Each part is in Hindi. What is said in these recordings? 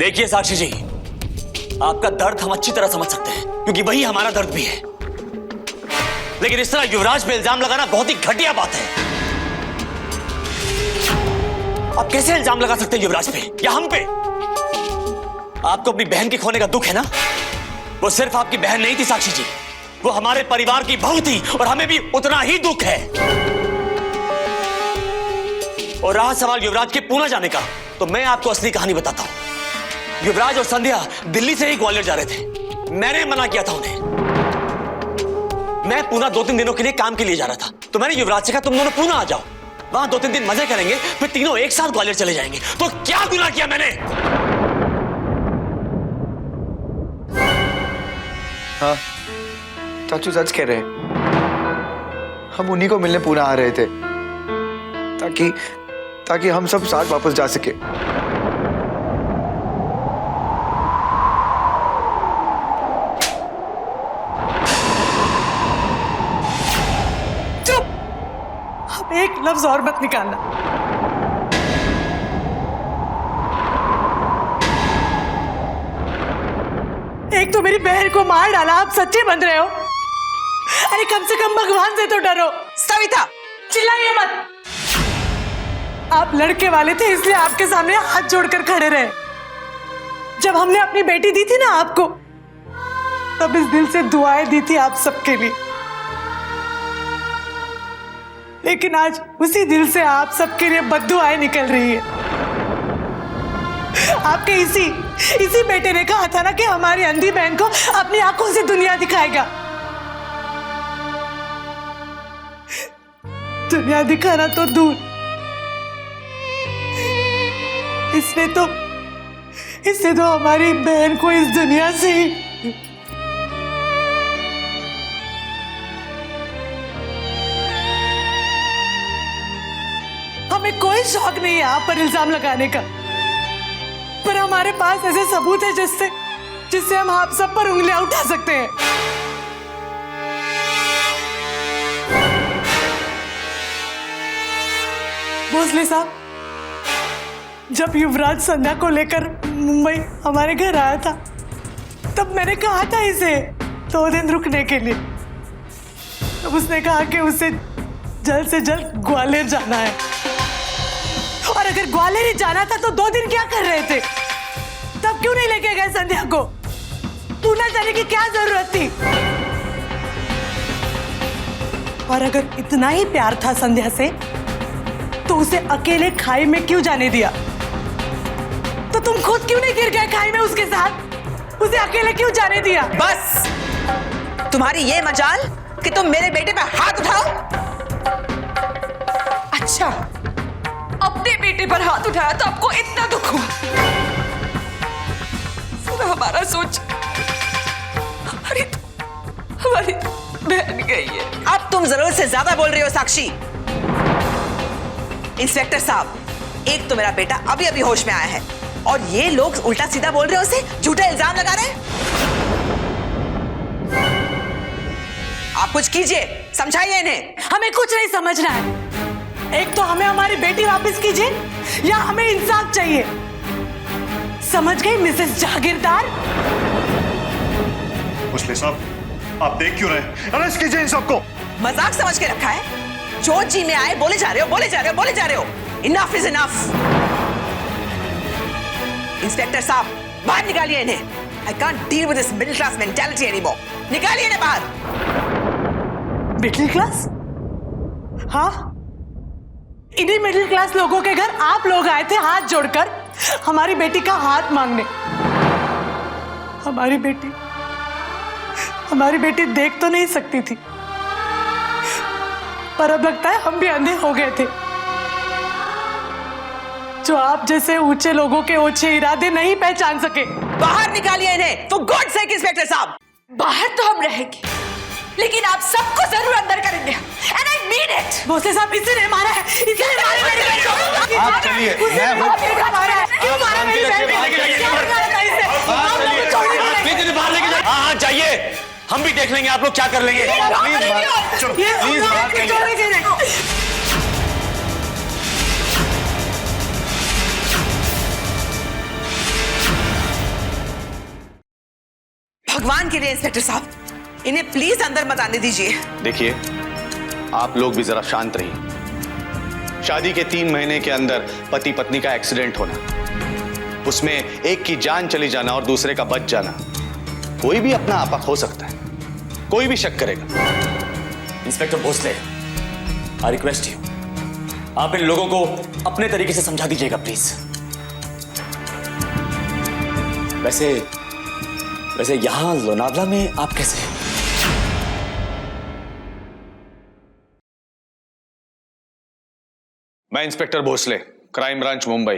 देखिए साक्षी जी, आपका दर्द हम अच्छी तरह समझ सकते हैं क्योंकि वही हमारा दर्द भी है, लेकिन इस तरह युवराज पे इल्जाम लगाना बहुत ही घटिया बात है। आप कैसे इल्जाम लगा सकते हैं युवराज पे या हम पे? आपको अपनी बहन के खोने का दुख है ना? वो सिर्फ आपकी बहन नहीं थी साक्षी जी, वो हमारे परिवार की बहू थी और हमें भी उतना ही दुख है। और रहा सवाल युवराज के पूना जाने का, तो मैं आपको असली कहानी बताता हूं। युवराज और संध्या दिल्ली से ही ग्वालियर जा रहे थे। मैंने मना किया था उन्हें। मैं पूना 2-3 दिनों के लिए काम के लिए जा रहा था, तो मैंने युवराज से कहा तुम दोनों पूना आ जाओ, वहां 2-3 दिन मजे करेंगे, फिर तीनों एक साथ ग्वालियर चले जाएंगे। तो क्या गुनाह किया मैंने? हाँ, चाचू सच कह रहे हैं। हम उन्हीं को मिलने पूना आ रहे थे ताकि हम सब साथ वापस जा सके। चुप! अब एक लफ्ज और मत निकालना। एक तो मेरी बहन को मार डाला, आप सच्चे बन रहे हो? अरे कम से कम भगवान से तो डरो। सविता, चिल्लाइए मत। आप लड़के वाले थे इसलिए आपके सामने हाथ जोड़कर खड़े रहे। जब हमने अपनी बेटी दी थी ना आपको, तब इस दिल से दुआएं दी थी आप सबके लिए, लेकिन आज उसी दिल से आप सबके लिए बद्दुआएं निकल रही है। आपके इसी बेटे ने कहा था ना कि हमारी अंधी बहन को अपनी आंखों से दुनिया दिखाएगा। दुनिया दिखाना तो दूर, इसने तो हमारी बहन को इस दुनिया से ही हमें कोई शौक नहीं है आप पर इल्जाम लगाने का, पर हमारे पास ऐसे सबूत है जिससे हम आप सब पर उंगलियां उठा सकते हैं। भोसले साहब, जब युवराज संध्या को लेकर मुंबई हमारे घर आया था, तब मैंने कहा था इसे 2 दिन रुकने के लिए। तब उसने कहा कि उसे जल्द से जल्द ग्वालियर जाना है, और अगर ग्वालियर ही जाना था तो 2 दिन क्या कर रहे थे? तब क्यों नहीं लेके गए संध्या को? पूना जाने की क्या जरूरत थी? और अगर इतना ही प्यार था संध्या से, तो उसे अकेले खाई में क्यों जाने दिया? तो तुम खुद क्यों नहीं गिर गए खाई में उसके साथ? उसे अकेले क्यों जाने दिया? बस तुम्हारी ये मजाल कि तुम मेरे बेटे पर हाथ उठाओ। अच्छा, अपने बेटे पर हाथ उठाया तो आपको इतना दुख हुआ? हमारा सोच, हमारी बहन गई है। अब तुम जरूरत से ज्यादा बोल रही हो साक्षी। इंस्पेक्टर साहब, एक तो मेरा बेटा अभी अभी होश में आया है, और ये लोग उल्टा सीधा बोल रहे हो, उसे झूठा इल्जाम लगा रहे हैं। आप कुछ कीजिए, समझाइए इन्हें। हमें कुछ नहीं समझना है। एक तो हमें हमारी बेटी वापस कीजिए, या हमें इंसाफ चाहिए। समझ गई मिसेस जागीरदार? भोसले साहब, आप देख क्यों रहे? अरेस्ट कीजिए इन सबको। मजाक समझ के रखा है? जो जी में आए बोले जा रहे हो। Enough is enough. इंस्पेक्टर साहब, बाहर निकालिए इन्हें। I can't deal with this middle class mentality anymore. निकालिए इन्हें बाहर। Middle class? हाँ, इन्हीं मिडिल क्लास लोगों के घर आप लोग आए थे हाथ जोड़कर हमारी बेटी का हाथ मांगने। हमारी बेटी देख तो नहीं सकती थी, पर अब लगता है हम भी अंधे हो गए थे, जो आप जैसे ऊंचे लोगों के ओछे इरादे नहीं पहचान सके। बाहर निकालिए इन्हें, for God's sake इंस्पेक्टर साहब। बाहर तो हम रहेंगे, लेकिन आप सबको जरूर अंदर करेंगे, and I mean it। Bhosle साहब, इसी ने मारा है, इसी ने मारा मेरी बहन को। आप चलिए, क्यों मारा मेरी बहन को? हाँ जाइए, हम भी देख लेंगे आप लोग क्या कर लेंगे। प्लीज बाहर चलो, प्लीज बाहर चलिए। भगवान के लिए इंस्पेक्टर साहब, इन्हें प्लीज अंदर मत आने दीजिए। देखिए, आप लोग भी जरा शांत रहिए। शादी के 3 महीने के अंदर पति पत्नी का एक्सीडेंट होना, उसमें एक की जान चली जाना और दूसरे का बच जाना, कोई भी अपना आपा खो सकता है, कोई भी शक करेगा। Inspector Bhosale, I request you, आप इन लोगों को अपने तरीके से समझा दीजिएगा प्लीज। वैसे यहां लोनावला में आप कैसे हैं? मैं inspector Bhosale, crime branch Mumbai.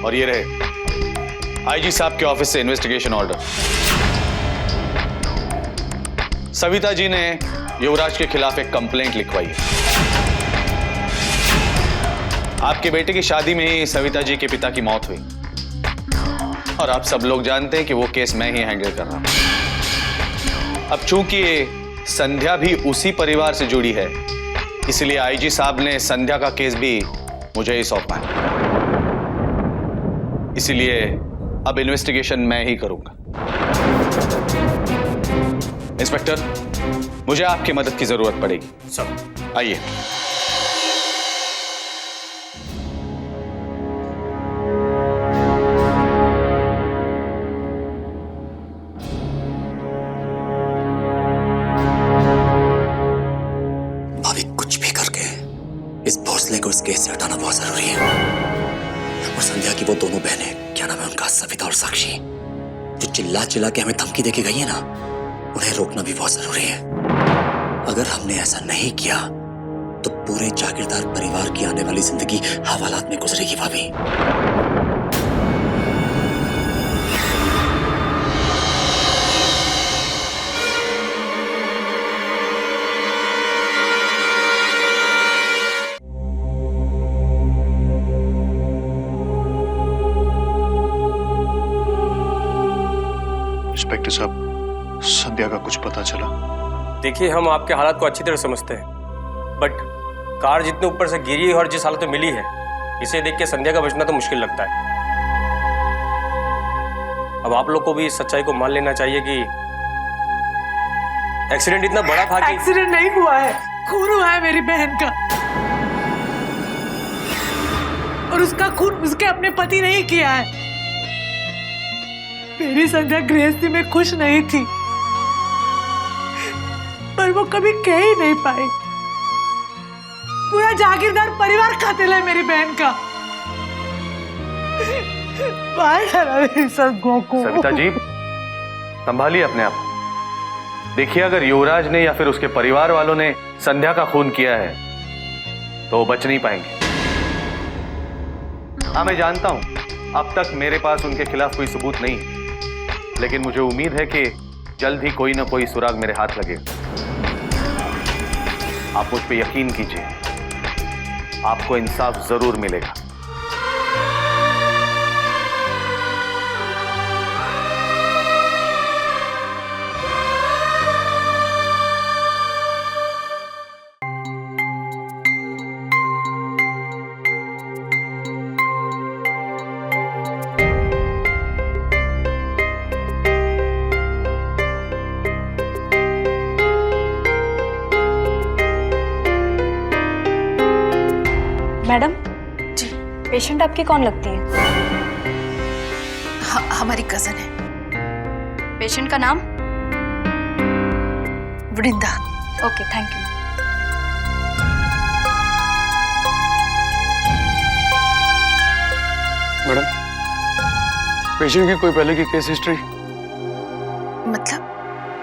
और ये रहे आईजी साहब के ऑफिस से इन्वेस्टिगेशन ऑर्डर। सविता जी ने युवराज के खिलाफ एक कंप्लेंट लिखवाई है। आपके बेटे की शादी में ही सविता जी के पिता की मौत हुई और आप सब लोग जानते हैं कि वो केस मैं ही हैंडल कर रहा हूं। अब चूंकि संध्या भी उसी परिवार से जुड़ी है, इसलिए आईजी साहब ने संध्या का केस भी मुझे ही सौंपा है। इसलिए अब इन्वेस्टिगेशन मैं ही करूंगा। इंस्पेक्टर, मुझे आपकी मदद की जरूरत पड़ेगी। सब आइए। इस भोसले को इस केस से हटाना बहुत जरूरी है। और संध्या की वो दोनों बहनें, क्या नाम है उनका, सविता और साक्षी, जो चिल्ला चिल्ला के हमें धमकी देके गई है ना, उन्हें रोकना भी बहुत जरूरी है। अगर हमने ऐसा नहीं किया तो पूरे जागीरदार परिवार की आने वाली जिंदगी हवालात में गुजरेगी भाभी। इंस्पेक्टर साहब, संध्या का कुछ पता चला? देखिए, हम आपके हालात को अच्छी तरह समझते हैं, बट कार जितने ऊपर से गिरी और जिस हालत में मिली है, इसे देख के संध्या का बचना तो मुश्किल लगता है। अब आप लोग को भी इस सच्चाई को मान लेना चाहिए कि एक्सीडेंट इतना बड़ा था कि एक्सीडेंट नहीं हुआ है, खून हुआ है मेरी बहन का। और उसका खून उसके अपने पति ने ही किया है। मेरी संध्या गृहस्थी में खुश नहीं थी, पर वो कभी कह ही नहीं पाई। पूरा जागीरदार परिवार कातिल है मेरी बहन का। सविता जी, संभालिए अपने आप। देखिए, अगर युवराज ने या फिर उसके परिवार वालों ने संध्या का खून किया है तो वो बच नहीं पाएंगे। हाँ, मैं जानता हूं अब तक मेरे पास उनके खिलाफ कोई सबूत नहीं, लेकिन मुझे उम्मीद है कि जल्द ही कोई ना कोई सुराग मेरे हाथ लगेगा। आप मुझ पे यकीन कीजिए, आपको इंसाफ जरूर मिलेगा। मैडम जी, पेशेंट आपकी कौन लगती है? हमारी कजन है। पेशेंट का नाम? Vrinda. Okay, thank you. Madam, patient की कोई पहले की केस हिस्ट्री? मतलब?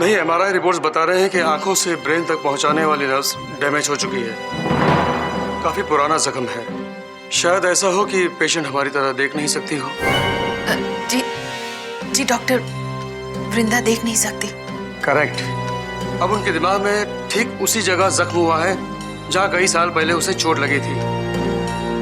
नहीं, एमआरआई रिपोर्ट्स बता रहे हैं कि आंखों से ब्रेन तक पहुंचाने वाली नर्व्स डैमेज हो चुकी है। काफी पुराना जख्म है। शायद ऐसा हो कि पेशेंट हमारी तरह देख नहीं सकती हो। जी डॉक्टर, वृंदा देख नहीं सकती। करेक्ट। अब उनके दिमाग में ठीक उसी जगह जख्म हुआ है जहां कई साल पहले उसे चोट लगी थी।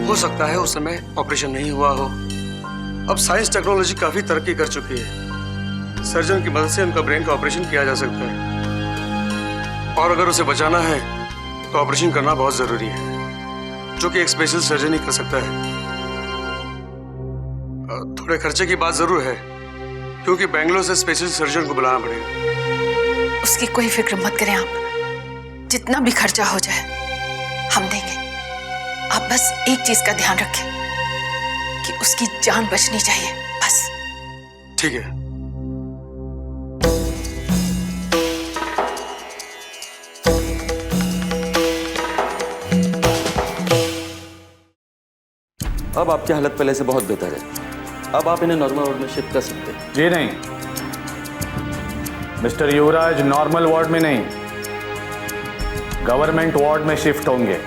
हो सकता है उस समय ऑपरेशन नहीं हुआ हो। अब साइंस टेक्नोलॉजी काफी तरक्की कर चुकी है। सर्जन की मदद से उनका ब्रेन का ऑपरेशन किया जा सकता है, और अगर उसे बचाना है तो ऑपरेशन करना बहुत जरूरी है, जो कि एक स्पेशल सर्जन ही कर सकता है। थोड़े खर्चे की बात जरूर है, क्योंकि बेंगलोर से स्पेशल सर्जन को बुलाना पड़ेगा। उसकी कोई फिक्र मत करें आप, जितना भी खर्चा हो जाए हम देंगे। आप बस एक चीज का ध्यान रखें कि उसकी जान बचनी चाहिए, बस। ठीक है। अब आपकी हालत पहले से बहुत बेहतर है। अब आप इन्हें नॉर्मल वार्ड में शिफ्ट कर सकते हैं। जी नहीं, मिस्टर युवराज नॉर्मल वार्ड में नहीं, गवर्नमेंट वार्ड में शिफ्ट होंगे।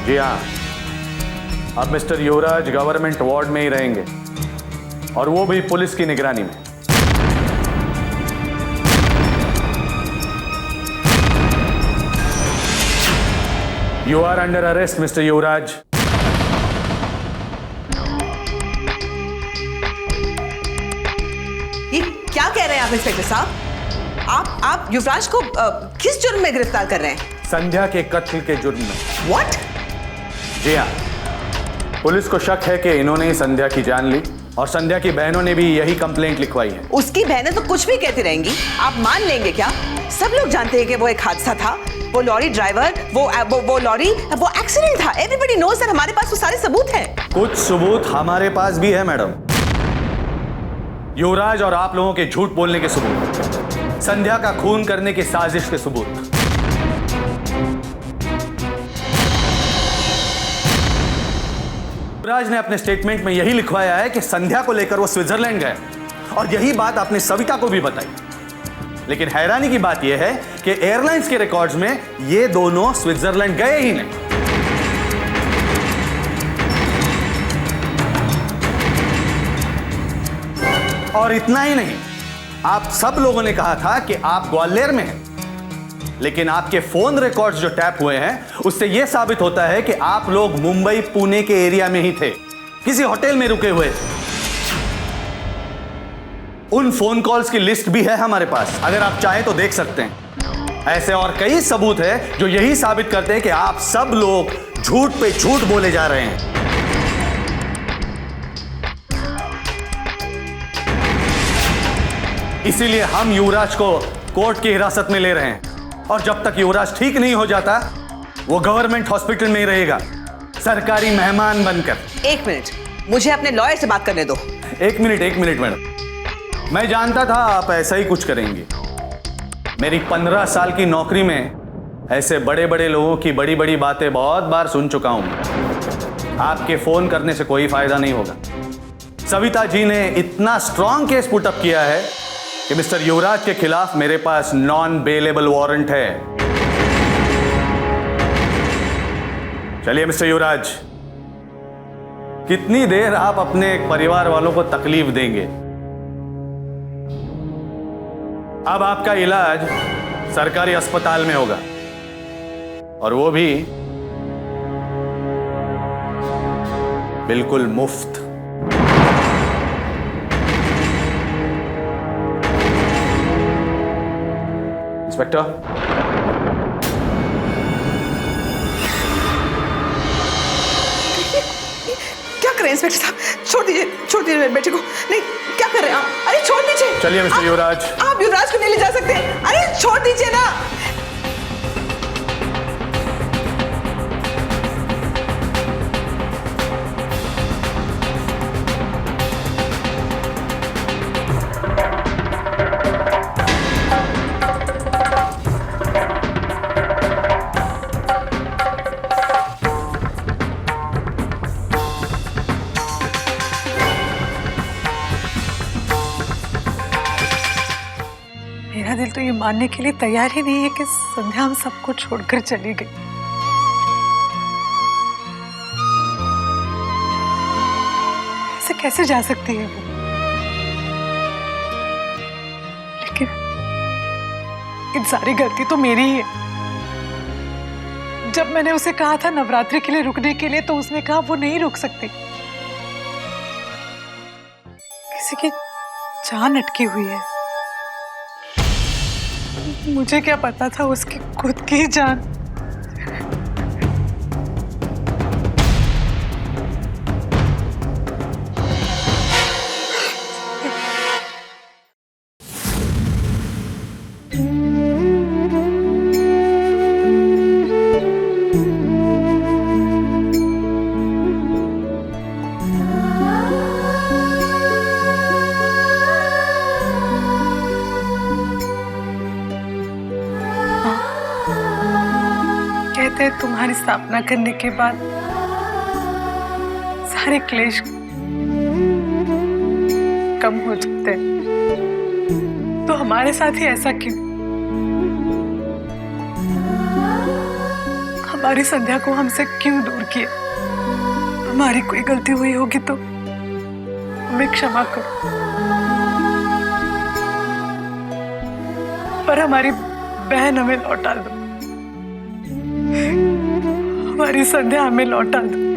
जी हाँ, अब मिस्टर युवराज गवर्नमेंट वार्ड में ही रहेंगे, और वो भी पुलिस की निगरानी में। You are under arrest, Mr. युवराज। ये क्या कह रहे हैं आप इंस्पेक्टर साहब? आप युवराज को किस जुर्म में गिरफ्तार कर रहे हैं? संध्या के कत्ल के जुर्म में। What? जी हाँ, पुलिस को शक है कि इन्होंने ही संध्या की जान ली, और संध्या की बहनों ने भी यही कंप्लेंट लिखवाई है। उसकी बहनें तो कुछ भी कहती रहेंगी, आप मान लेंगे क्या? सब लोग जानते हैं कि वो एक हादसा था, वो लॉरी ड्राइवर, वो लॉरी, वो एक्सीडेंट था। Everybody knows that. हमारे पास वो सारे सबूत हैं। कुछ सबूत हमारे पास भी है मैडम। युवराज और आप लोगों के झूठ बोलने के सबूत, संध्या का खून करने की साजिश के सबूत। युवराज ने अपने स्टेटमेंट में यही लिखवाया है कि संध्या को लेकर वो स्विट्जरलैंड गए, और यही बात आपने सविता को भी बताई। लेकिन हैरानी की बात यह है कि एयरलाइंस के रिकॉर्ड्स में ये दोनों स्विट्जरलैंड गए ही नहीं। और इतना ही नहीं, आप सब लोगों ने कहा था कि आप ग्वालियर में हैं, लेकिन आपके फोन रिकॉर्ड्स जो टैप हुए हैं उससे यह साबित होता है कि आप लोग मुंबई पुणे के एरिया में ही थे, किसी होटल में रुके हुए थे। उन फोन कॉल्स की लिस्ट भी है हमारे पास, अगर आप चाहें तो देख सकते हैं। ऐसे और कई सबूत है जो यही साबित करते हैं कि आप सब लोग झूठ पे झूठ बोले जा रहे हैं। इसीलिए हम युवराज को कोर्ट की हिरासत में ले रहे हैं, और जब तक युवराज ठीक नहीं हो जाता वो गवर्नमेंट हॉस्पिटल में ही रहेगा, सरकारी मेहमान बनकर। एक मिनट, मुझे अपने लॉयर से बात करने दो। एक मिनट मैडम, मैं जानता था आप ऐसा ही कुछ करेंगे। मेरी 15 साल की नौकरी में ऐसे बड़े बड़े लोगों की बड़ी बड़ी बातें बहुत बार सुन चुका हूं। आपके फोन करने से कोई फायदा नहीं होगा। सविता जी ने इतना स्ट्रॉन्ग केस पुटअप किया है कि मिस्टर युवराज के खिलाफ मेरे पास नॉन बेलेबल वारंट है। चलिए मिस्टर युवराज, कितनी देर आप अपने परिवार वालों को तकलीफ देंगे? अब आपका इलाज सरकारी अस्पताल में होगा, और वो भी बिल्कुल मुफ्त। इंस्पेक्टर, क्या कर रहे हैं इंस्पेक्टर साहब? छोड़ दीजिए मेरे बेटे को। नहीं, क्या कर रहे हैं आप? अरे छोड़ दीजिए। चलिए मिस्टर युवराज। आप युवराज को नहीं ले जा सकते। अरे छोड़ दीजिए ना। मेरा दिल तो ये मानने के लिए तैयार ही नहीं है कि संध्या हम सबको छोड़कर चली गई। ऐसे कैसे जा सकती है वो? लेकिन इन सारी गलती तो मेरी ही है। जब मैंने उसे कहा था नवरात्रि के लिए रुकने के लिए, तो उसने कहा वो नहीं रुक सकती। किसी की जान अटकी हुई है। मुझे क्या पता था उसकी खुद की जान। से तुम्हारी स्थापना करने के बाद सारे क्लेश कम हो जाते हैं, तो हमारे साथ ही ऐसा क्यों? हमारी संध्या को हमसे क्यों दूर किया? हमारी कोई गलती हुई होगी तो हमें क्षमा करो, पर हमारी बहन हमें लौटा दो, हमारी संध्या हमें लौटा दो।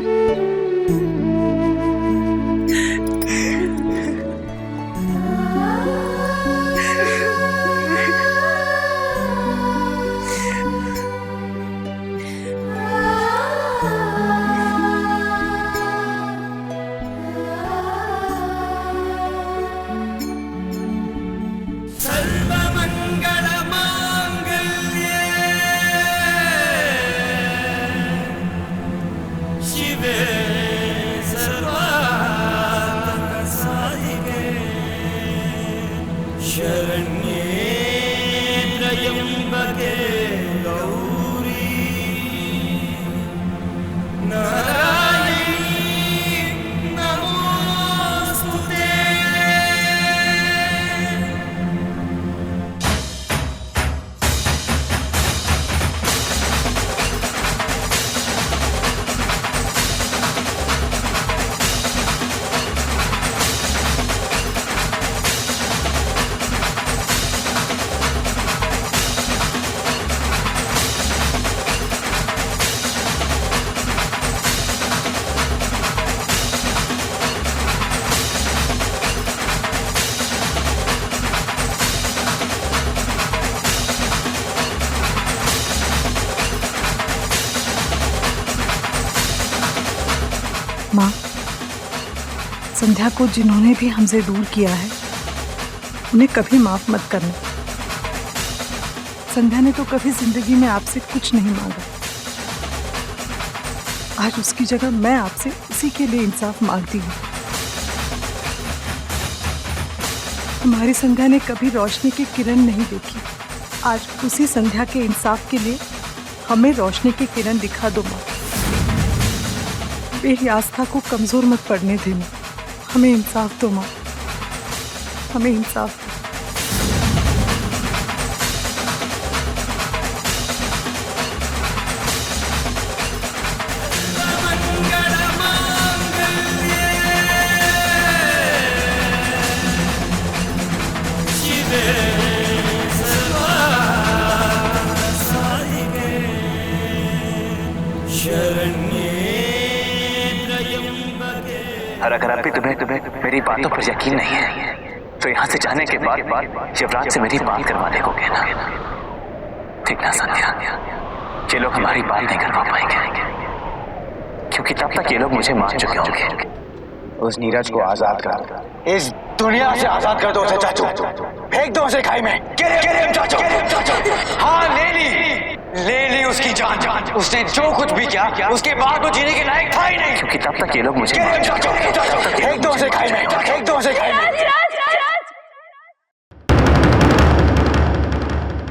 माँ, संध्या को जिन्होंने भी हमसे दूर किया है उन्हें कभी माफ मत करना। संध्या ने तो कभी जिंदगी में आपसे कुछ नहीं मांगा। आज उसकी जगह मैं आपसे उसी के लिए इंसाफ मांगती हूँ। हमारी संध्या ने कभी रोशनी की किरण नहीं देखी। आज उसी संध्या के इंसाफ के लिए हमें रोशनी की किरण दिखा दो माँ। मेरी आस्था को कमजोर मत पड़ने देना। हमें इंसाफ दो माँ, हमें इंसाफ दो। और अगर अभी तुम्हें मेरी बातों पर यकीन नहीं है तो यहाँ से जाने के बाद शिवराज से मेरी बात करवाने को कहना। ठीक ना संध्या? ये लोग हमारी बात नहीं करवा पाएंगे क्योंकि तब तक ये लोग मुझे मान चुके होंगे। उस नीरज को आजाद कर दो, इस दुनिया से आजाद कर दो उसे चाचू। फेंक दो उसे खाई में। चाचू। हाँ, ले ली उसकी जान। उसने जो कुछ भी किया उसके बाद वो जीने के लायक था ही नहीं। क्योंकि तब तक ये लोग मुझे फेंक दो उसे खाई में।